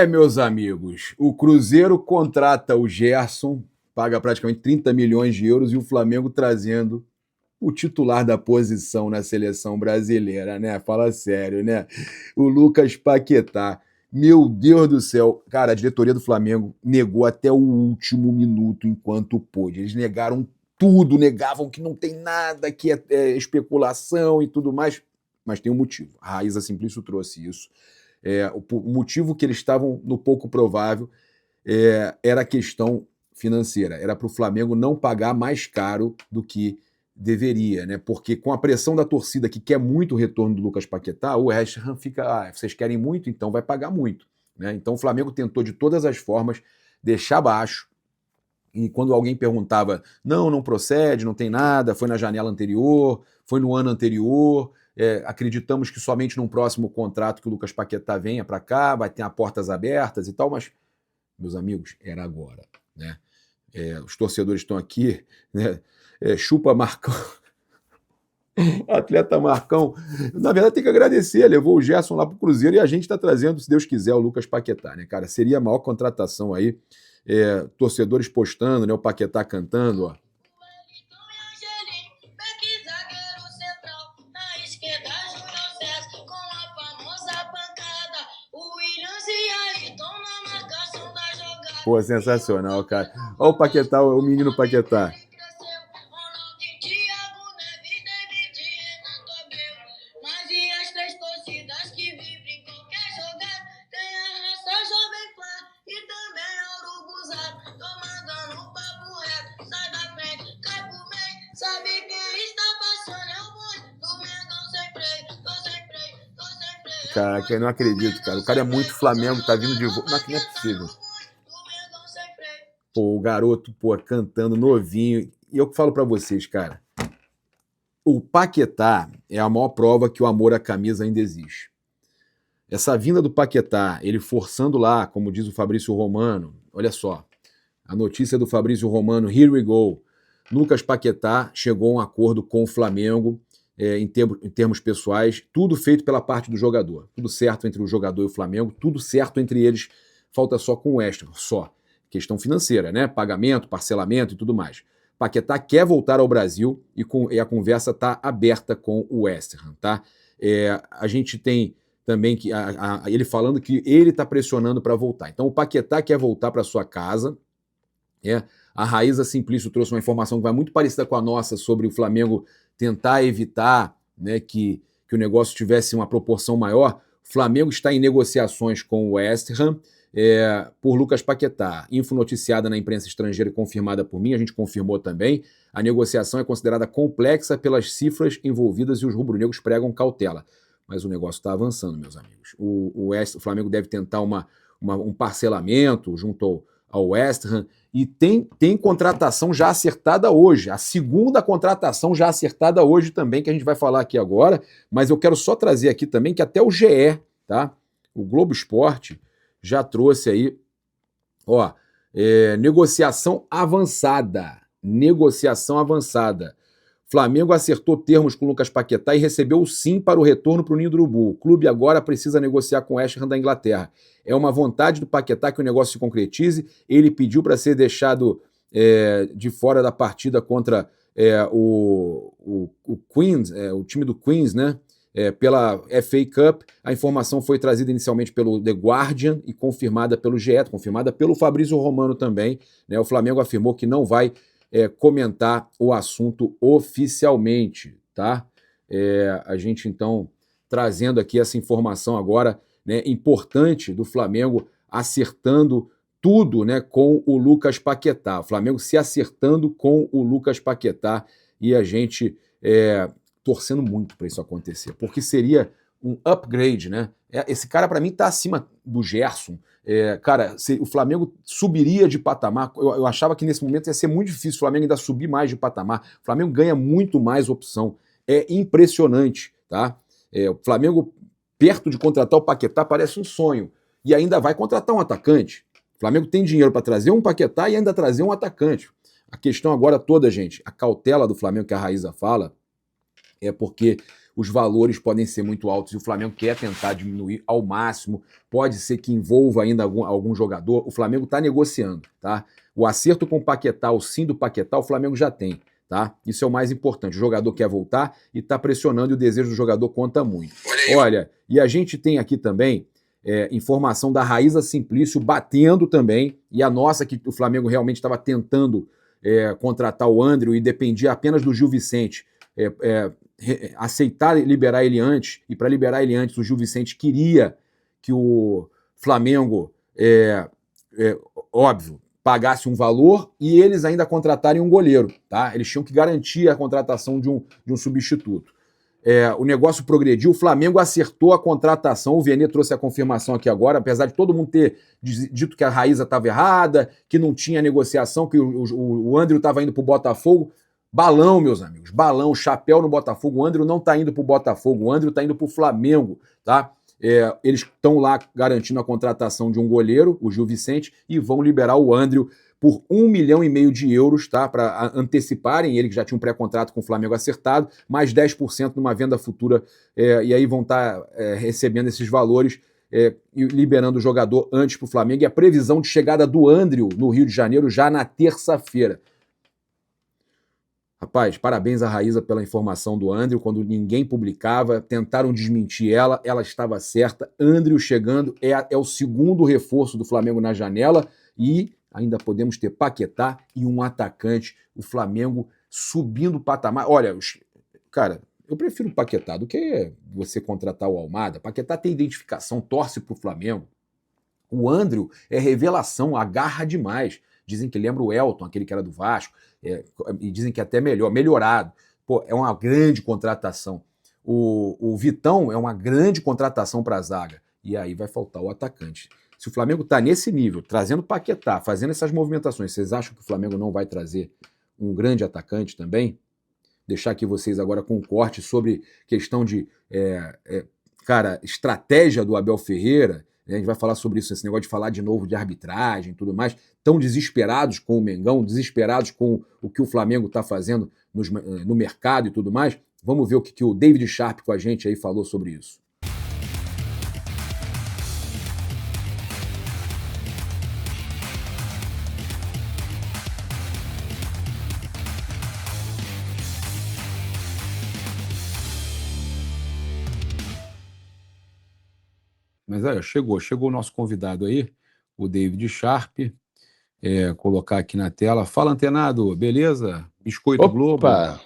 Meus amigos, o Cruzeiro contrata o Gerson, paga praticamente 30 milhões de euros, e o Flamengo trazendo o titular da posição na seleção brasileira, né? Fala sério, né? O Lucas Paquetá. Meu Deus do céu. Cara, a diretoria do Flamengo negou até o último minuto enquanto pôde. Eles negaram tudo, negavam que não tem nada, que é especulação e tudo mais. Mas tem um motivo. A Raíza Simplício trouxe isso. O motivo que eles estavam no pouco provável era a questão financeira. Era para o Flamengo não pagar mais caro do que deveria, né? Porque com a pressão da torcida que quer muito o retorno do Lucas Paquetá, o West Ham fica, vocês querem muito, então vai pagar muito, né? Então o Flamengo tentou de todas as formas deixar baixo. E quando alguém perguntava, não procede, não tem nada, foi na janela anterior, foi no ano anterior, acreditamos que somente num próximo contrato que o Lucas Paquetá venha para cá, vai ter portas abertas e tal, mas, meus amigos, era agora, né? Os torcedores estão aqui, né? Chupa Marcão, atleta Marcão. Na verdade, tem que agradecer, levou o Gerson lá pro Cruzeiro e a gente está trazendo, se Deus quiser, o Lucas Paquetá, né, cara? Seria a maior contratação aí. Torcedores postando, né? O Paquetá cantando, ó. Pô, sensacional, cara. Olha o Paquetá, o menino Paquetá. Caraca, eu não acredito, cara. O cara é muito Flamengo, tá vindo de volta. Não é possível. Pô, o garoto, pô, cantando novinho. E eu falo pra vocês, cara, o Paquetá é a maior prova que o amor à camisa ainda existe. Essa vinda do Paquetá, ele forçando lá, como diz o Fabrício Romano, olha só, a notícia do Fabrício Romano, here we go. Lucas Paquetá chegou a um acordo com o Flamengo em termos pessoais, tudo feito pela parte do jogador. Tudo certo entre o jogador e o Flamengo, tudo certo entre eles, falta só com o West Ham, só. Questão financeira, né? Pagamento, parcelamento e tudo mais. Paquetá quer voltar ao Brasil e a conversa está aberta com o West Ham, tá? A gente tem também que ele falando que ele está pressionando para voltar. Então o Paquetá quer voltar para sua casa. A Raíza Simplício trouxe uma informação que vai muito parecida com a nossa sobre o Flamengo tentar evitar, né, que o negócio tivesse uma proporção maior. O Flamengo está em negociações com o West Ham por Lucas Paquetá. Info noticiada na imprensa estrangeira e confirmada por mim, a gente confirmou também. A negociação é considerada complexa pelas cifras envolvidas e os rubro-negros pregam cautela. Mas o negócio está avançando, meus amigos. O Flamengo deve tentar um parcelamento junto ao West Ham, e tem contratação já acertada hoje, a segunda contratação já acertada hoje também, que a gente vai falar aqui agora, mas eu quero só trazer aqui também que até o GE, tá? O Globo Esporte já trouxe aí, ó, negociação avançada. Flamengo acertou termos com o Lucas Paquetá e recebeu o sim para o retorno para o Ninho do Urubu. O clube agora precisa negociar com o West Ham da Inglaterra. É uma vontade do Paquetá que o negócio se concretize. Ele pediu para ser deixado de fora da partida contra o Queens, o time do Queens, né? Pela FA Cup. A informação foi trazida inicialmente pelo The Guardian e confirmada pelo GE, confirmada pelo Fabrício Romano também, né? O Flamengo afirmou que não vai comentar o assunto oficialmente, tá? A gente, então, trazendo aqui essa informação agora, né, importante do Flamengo acertando tudo, né, com o Lucas Paquetá. O Flamengo se acertando com o Lucas Paquetá e a gente torcendo muito para isso acontecer, porque seria um upgrade, né? Esse cara, para mim, tá acima do Gerson. Cara, o Flamengo subiria de patamar. Eu achava que nesse momento ia ser muito difícil o Flamengo ainda subir mais de patamar. O Flamengo ganha muito mais opção. É impressionante, tá? O Flamengo, perto de contratar o Paquetá, parece um sonho. E ainda vai contratar um atacante. O Flamengo tem dinheiro para trazer um Paquetá e ainda trazer um atacante. A questão agora toda, gente, a cautela do Flamengo que a Raíza fala, é porque os valores podem ser muito altos e o Flamengo quer tentar diminuir ao máximo. Pode ser que envolva ainda algum jogador. O Flamengo está negociando, tá? O acerto com o Paquetá, o sim do Paquetá, o Flamengo já tem, tá? Isso é o mais importante. O jogador quer voltar e está pressionando e o desejo do jogador conta muito. Olha, e a gente tem aqui também informação da Raíza Simplício batendo também, e a nossa, que o Flamengo realmente estava tentando contratar o André e dependia apenas do Gil Vicente aceitar liberar ele antes, e para liberar ele antes, o Gil Vicente queria que o Flamengo, óbvio, pagasse um valor e eles ainda contratarem um goleiro, tá? Eles tinham que garantir a contratação de um substituto. O negócio progrediu, o Flamengo acertou a contratação, o Vene trouxe a confirmação aqui agora, apesar de todo mundo ter dito que a Raíza estava errada, que não tinha negociação, que o André estava indo para o Botafogo. Balão, meus amigos, balão, chapéu no Botafogo. O André não está indo para o Botafogo, o André está indo para o Flamengo, tá? Eles estão lá garantindo a contratação de um goleiro, o Gil Vicente, e vão liberar o André por 1,5 milhão de euros, tá? Para anteciparem, ele que já tinha um pré-contrato com o Flamengo acertado, mais 10% numa venda futura, e aí vão estar recebendo esses valores e liberando o jogador antes para o Flamengo. E a previsão de chegada do André no Rio de Janeiro já na terça-feira. Rapaz, parabéns à Raíza pela informação do André, quando ninguém publicava, tentaram desmentir ela estava certa. André chegando é o segundo reforço do Flamengo na janela e ainda podemos ter Paquetá e um atacante, o Flamengo subindo o patamar. Olha, cara, eu prefiro o Paquetá do que você contratar o Almada. Paquetá tem identificação, torce pro Flamengo. O André é revelação, agarra demais. Dizem que lembra o Elton, aquele que era do Vasco, e dizem que até melhorado. Pô, é uma grande contratação. O Vitão é uma grande contratação para a zaga. E aí vai faltar o atacante. Se o Flamengo está nesse nível, trazendo Paquetá, fazendo essas movimentações, vocês acham que o Flamengo não vai trazer um grande atacante também? Deixar aqui vocês agora com um corte sobre questão de estratégia do Abel Ferreira. A gente vai falar sobre isso, esse negócio de falar de novo de arbitragem e tudo mais. Tão desesperados com o Mengão, desesperados com o que o Flamengo está fazendo no mercado e tudo mais. Vamos ver o que o David Sharp com a gente aí falou sobre isso. Mas olha, chegou o nosso convidado aí, o David Sharp. Colocar aqui na tela. Fala, Antenado, beleza? Biscoito Globo. Opa!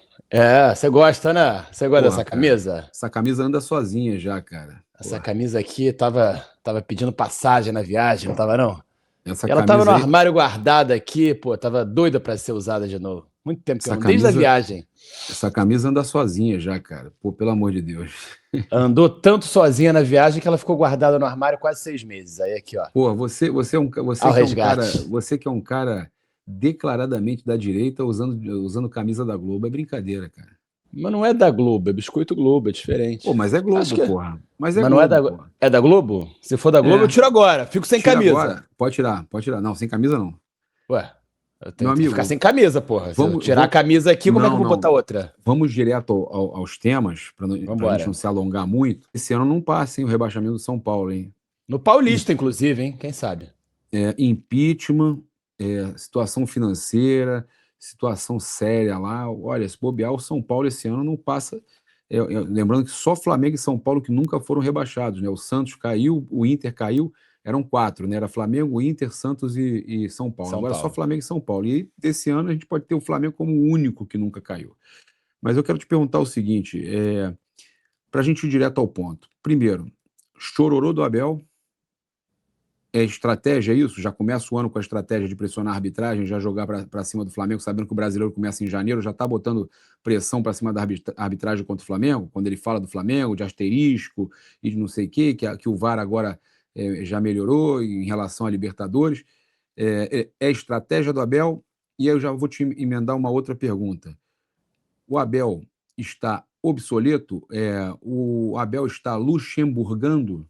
Você gosta, né? Você gosta dessa camisa? Cara, essa camisa anda sozinha já, cara. Essa camisa aqui tava pedindo passagem na viagem, não tava não? Ela tava no armário guardada aqui, tava doida para ser usada de novo. Muito tempo que eu não, desde a viagem. Essa camisa anda sozinha já, cara. Pô, pelo amor de Deus. Andou tanto sozinha na viagem que ela ficou guardada no armário quase 6 meses. Aí aqui, ó. Pô, você que é um cara declaradamente da direita usando camisa da Globo, é brincadeira, cara. Mas não é da Globo, é Biscoito Globo, é diferente. Pô, mas é Globo, porra. Mas não é da Globo. É da Globo? Se for da Globo, eu tiro agora. Fico sem camisa. Agora. Pode tirar. Não, sem camisa não. Ué, eu tenho que ficar sem camisa, porra. Se eu tirar a camisa aqui, como é que eu vou botar outra? Vamos direto aos temas, pra gente não se alongar muito. Esse ano não passa, hein, o rebaixamento do São Paulo, hein? No Paulista, inclusive, hein? Quem sabe? Impeachment, situação financeira, situação séria lá. Olha, se bobear, o São Paulo esse ano não passa. Lembrando que só Flamengo e São Paulo que nunca foram rebaixados, né? O Santos caiu, o Inter caiu, eram 4, né? Era Flamengo, Inter, Santos e São Paulo. Agora só Flamengo e São Paulo. E desse ano a gente pode ter o Flamengo como o único que nunca caiu. Mas eu quero te perguntar o seguinte, para a gente ir direto ao ponto. Primeiro, chororô do Abel. É estratégia isso? Já começa o ano com a estratégia de pressionar a arbitragem, já jogar para cima do Flamengo, sabendo que o brasileiro começa em janeiro, já está botando pressão para cima da arbitragem contra o Flamengo, quando ele fala do Flamengo, de asterisco e de não sei o quê, que o VAR agora já melhorou em relação a Libertadores. É estratégia do Abel? E aí eu já vou te emendar uma outra pergunta. O Abel está obsoleto? O Abel está luxemburgando?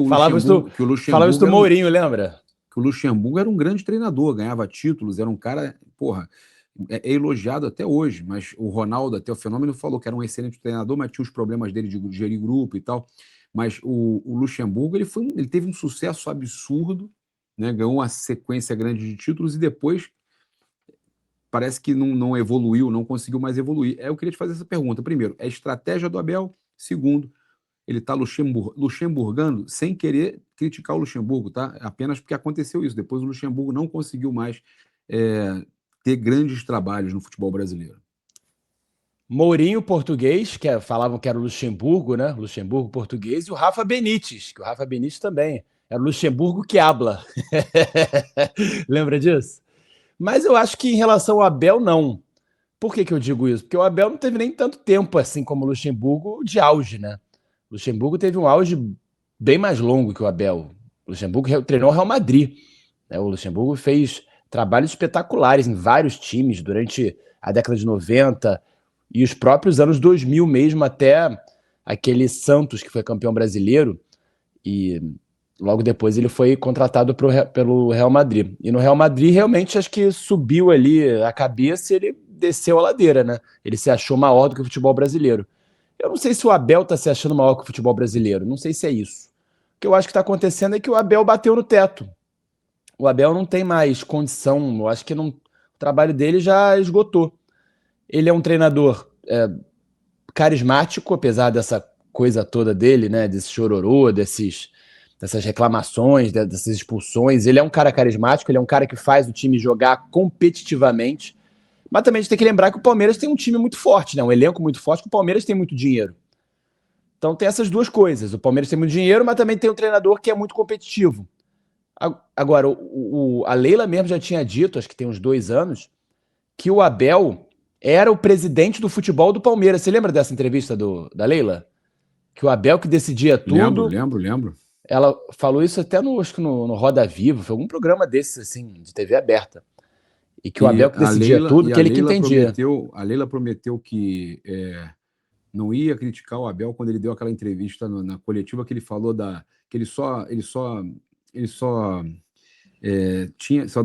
Falava isso do Mourinho, lembra? Que o Luxemburgo era um grande treinador, ganhava títulos, era um cara, porra, é elogiado até hoje, mas o Ronaldo, até o Fenômeno, falou que era um excelente treinador, mas tinha os problemas dele de gerir grupo e tal. Mas o Luxemburgo, ele teve um sucesso absurdo, né? Ganhou uma sequência grande de títulos e depois parece que não evoluiu, não conseguiu mais evoluir. Eu queria te fazer essa pergunta. Primeiro, é estratégia do Abel? Segundo, ele está luxemburgando sem querer criticar o Luxemburgo, tá? Apenas porque aconteceu isso. Depois o Luxemburgo não conseguiu mais ter grandes trabalhos no futebol brasileiro. Mourinho português, falavam que era o Luxemburgo, né? Luxemburgo português, e o Rafa Benítez, que o Rafa Benítez também era o Luxemburgo que habla. Lembra disso? Mas eu acho que em relação ao Abel, não. Por que eu digo isso? Porque o Abel não teve nem tanto tempo assim como o Luxemburgo de auge, né? O Luxemburgo teve um auge bem mais longo que o Abel. O Luxemburgo treinou o Real Madrid, né? O Luxemburgo fez trabalhos espetaculares em vários times durante a década de 90 e os próprios anos 2000 mesmo, até aquele Santos que foi campeão brasileiro, e logo depois ele foi contratado pelo Real Madrid. E no Real Madrid realmente acho que subiu ali a cabeça e ele desceu a ladeira, né? Ele se achou maior do que o futebol brasileiro. Eu não sei se o Abel tá se achando maior que o futebol brasileiro, não sei se é isso. O que eu acho que está acontecendo é que o Abel bateu no teto. O Abel não tem mais condição, eu acho que o trabalho dele já esgotou. Ele é um treinador carismático, apesar dessa coisa toda dele, né? Desse chororô, dessas reclamações, dessas expulsões. Ele é um cara carismático, ele é um cara que faz o time jogar competitivamente. Mas também a gente tem que lembrar que o Palmeiras tem um time muito forte, né? Um elenco muito forte, que o Palmeiras tem muito dinheiro. Então tem essas duas coisas. O Palmeiras tem muito dinheiro, mas também tem um treinador que é muito competitivo. Agora, a Leila mesmo já tinha dito, acho que tem uns 2 anos, que o Abel era o presidente do futebol do Palmeiras. Você lembra dessa entrevista da Leila? Que o Abel que decidia tudo. Lembro. Ela falou isso até acho que no Roda Viva, foi algum programa desses, assim, de TV aberta. E que o Abel que decidia tudo, que ele que entendia. A Leila prometeu que não ia criticar o Abel quando ele deu aquela entrevista na coletiva que ele falou que ele só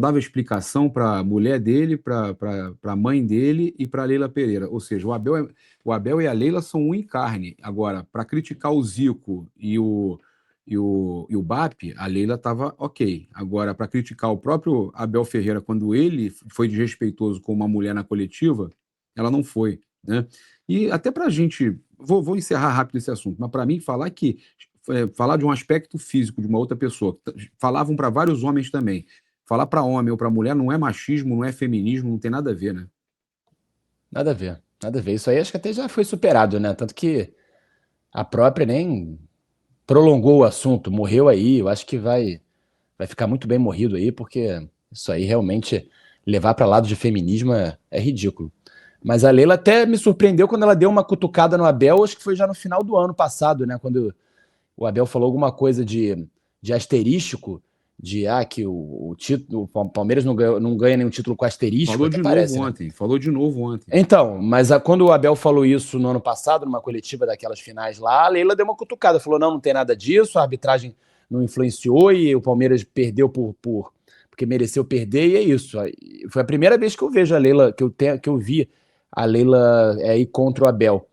dava explicação para a mulher dele, para a mãe dele e para a Leila Pereira. Ou seja, o Abel e a Leila são um em carne. Agora, para criticar o Zico e o BAP, a Leila estava ok. Agora, para criticar o próprio Abel Ferreira, quando ele foi desrespeitoso com uma mulher na coletiva, ela não foi, né? E até para a gente... Vou encerrar rápido esse assunto, mas para mim falar de um aspecto físico de uma outra pessoa, falavam para vários homens também. Falar para homem ou para mulher não é machismo, não é feminismo, não tem nada a ver, né? Nada a ver, nada a ver. Isso aí acho que até já foi superado, né? Tanto que a própria nem prolongou o assunto, morreu aí. Eu acho que vai ficar muito bem morrido aí, porque isso aí realmente levar para lado de feminismo é ridículo. Mas a Leila até me surpreendeu quando ela deu uma cutucada no Abel, acho que foi já no final do ano passado, né? Quando o Abel falou alguma coisa de asterístico, que o Palmeiras não ganha nenhum título com asterístico. Falou de novo ontem. Então, mas quando o Abel falou isso no ano passado, numa coletiva daquelas finais lá, a Leila deu uma cutucada, falou, não tem nada disso, a arbitragem não influenciou e o Palmeiras perdeu porque mereceu perder, e é isso. Foi a primeira vez que eu vejo a Leila, que eu vi a Leila ir contra o Abel.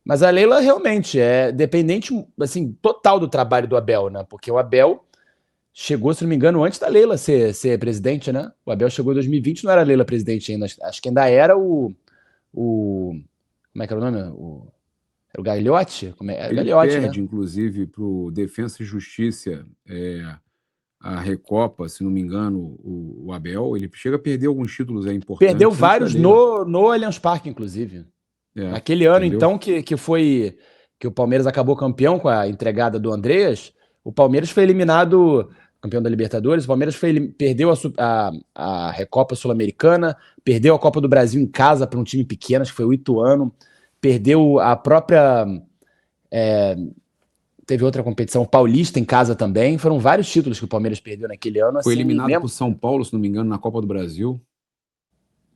Mas a Leila realmente é dependente, assim, total do trabalho do Abel, né? Porque o Abel chegou, se não me engano, antes da Leila ser presidente, né? O Abel chegou em 2020, não era a Leila presidente ainda. Acho que ainda era o como é que era o nome? Era o Gagliotti? Ele Gagliotti, perde, né? inclusive, para o Defensa e Justiça a Recopa, se não me engano, o Abel. Ele chega a perder alguns títulos importantes. Perdeu vários no Allianz Parque, inclusive. Naquele ano, então, que o Palmeiras acabou campeão com a entregada do Andreas, o Palmeiras foi eliminado, campeão da Libertadores, o Palmeiras perdeu a Recopa Sul-Americana, perdeu a Copa do Brasil em casa para um time pequeno, acho que foi o Ituano, perdeu a própria... teve outra competição paulista em casa também, foram vários títulos que o Palmeiras perdeu naquele ano. Foi eliminado por São Paulo, se não me engano, na Copa do Brasil.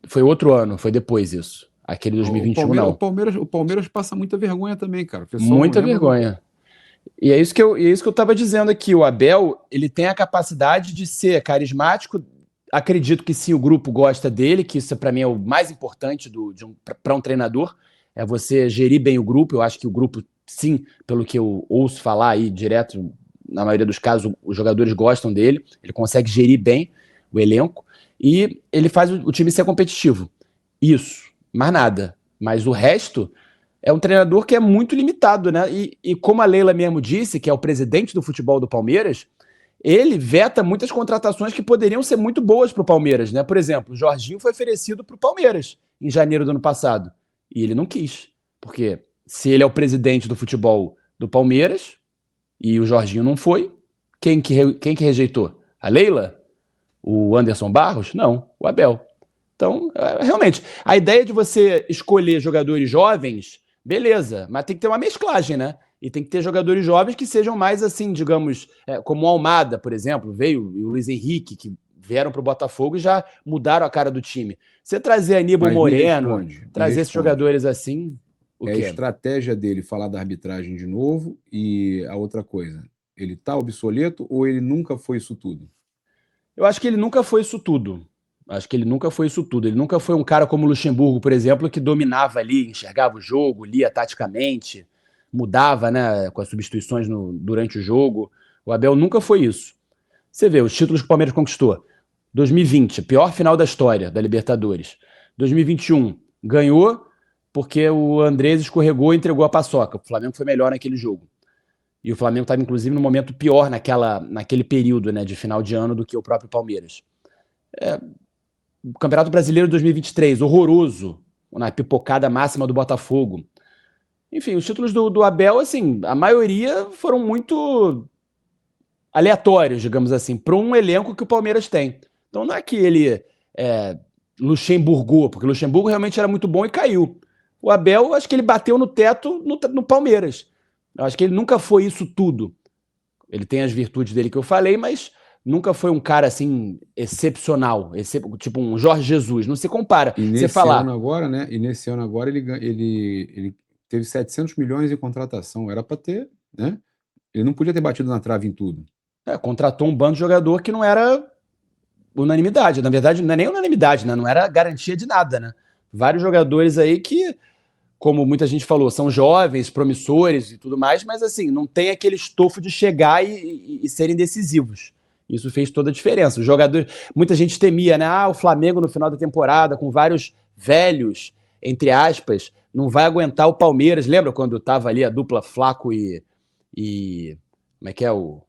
Foi outro ano, foi depois isso. Aquele 2021, não. O Palmeiras passa muita vergonha também, cara. Muita vergonha. E é isso que eu tava dizendo aqui. O Abel, ele tem a capacidade de ser carismático acredito que sim, o grupo gosta dele, que isso para mim é o mais importante para um treinador, é você gerir bem o grupo. Eu acho que o grupo, sim, pelo que eu ouço falar aí direto, na maioria dos casos, os jogadores gostam dele, ele consegue gerir bem o elenco e ele faz o time ser competitivo. Isso, mais nada. Mas o resto é um treinador que é muito limitado, né? E como a Leila mesmo disse, que é o presidente do futebol do Palmeiras, ele veta muitas contratações que poderiam ser muito boas para o Palmeiras, né? Por exemplo, o Jorginho foi oferecido para o Palmeiras em janeiro do ano passado e ele não quis, porque se ele é o presidente do futebol do Palmeiras e o Jorginho não foi, quem que rejeitou? A Leila? O Anderson Barros? Não, o Abel. Então, realmente, a ideia de você escolher jogadores jovens, beleza, mas tem que ter uma mesclagem, né? E tem que ter jogadores jovens que sejam mais assim, digamos, como o Almada, por exemplo, veio, e o Luiz Henrique, que vieram para o Botafogo e já mudaram a cara do time. Você trazer Aníbal Moreno, trazer esses jogadores assim, o quê? É a estratégia dele falar da arbitragem de novo e a outra coisa, ele tá obsoleto ou ele nunca foi isso tudo? Eu acho que ele nunca foi isso tudo. Acho que ele nunca foi isso tudo. Ele nunca foi um cara como o Luxemburgo, por exemplo, que dominava ali, enxergava o jogo, lia taticamente, mudava, né, com as substituições durante o jogo. O Abel nunca foi isso. Você vê os títulos que o Palmeiras conquistou. 2020, pior final da história da Libertadores. 2021, ganhou porque o Andrés escorregou e entregou a paçoca. O Flamengo foi melhor naquele jogo. E o Flamengo estava, inclusive, no momento pior naquele período, né, de final de ano do que o próprio Palmeiras. O Campeonato Brasileiro de 2023, horroroso, na pipocada máxima do Botafogo. Enfim, os títulos do Abel, assim, a maioria foram muito aleatórios, digamos assim, para um elenco que o Palmeiras tem. Então não é que ele Luxemburgou, porque o Luxemburgo realmente era muito bom e caiu. O Abel, acho que ele bateu no teto no Palmeiras. Eu acho que ele nunca foi isso tudo. Ele tem as virtudes dele que eu falei, mas nunca foi um cara assim excepcional, tipo um Jorge Jesus, não se compara. E você falar ano agora, né? E nesse ano agora ele teve 700 milhões em contratação, era para ter, né? Ele não podia ter batido na trave em tudo. Contratou um bando de jogador que não era unanimidade, na verdade não é nem unanimidade, né? Não era garantia de nada, né? Vários jogadores aí que, como muita gente falou, são jovens, promissores e tudo mais, mas assim, não tem aquele estofo de chegar e serem decisivos. Isso fez toda a diferença. O jogador, muita gente temia, né? O Flamengo no final da temporada, com vários velhos, entre aspas, não vai aguentar o Palmeiras. Lembra quando tava ali a dupla Flaco e como é que é o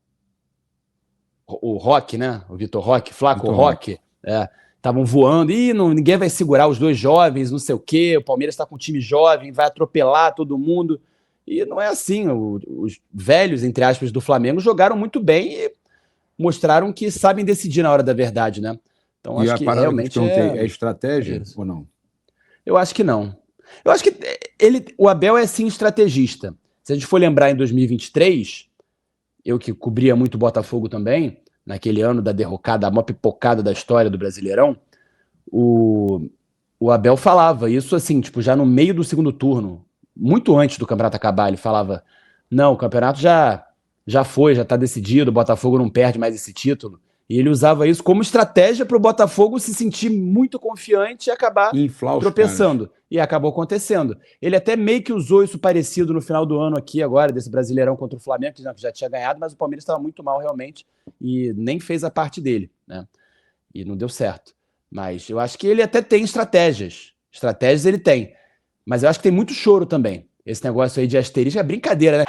Roque, né? O Vitor Roque, Flaco Roque. Estavam voando, ninguém vai segurar os dois jovens, não sei o quê, o Palmeiras está com um time jovem, vai atropelar todo mundo. E não é assim. Os velhos, entre aspas, do Flamengo jogaram muito bem e mostraram que sabem decidir na hora da verdade, né? Então acho que realmente é estratégia ou não? Eu acho que não. Eu acho que o Abel é sim estrategista. Se a gente for lembrar em 2023, eu que cobria muito o Botafogo também, naquele ano da derrocada, a maior pipocada da história do Brasileirão, o Abel falava isso assim, tipo, já no meio do segundo turno, muito antes do campeonato acabar, ele falava, não, o campeonato já foi, já está decidido, o Botafogo não perde mais esse título. E ele usava isso como estratégia para o Botafogo se sentir muito confiante e acabar tropeçando. E acabou acontecendo. Ele até meio que usou isso parecido no final do ano aqui agora, desse Brasileirão contra o Flamengo, que já tinha ganhado, mas o Palmeiras estava muito mal realmente e nem fez a parte dele, né? E não deu certo. Mas eu acho que ele até tem estratégias. Estratégias ele tem. Mas eu acho que tem muito choro também. Esse negócio aí de asterisco é brincadeira, né?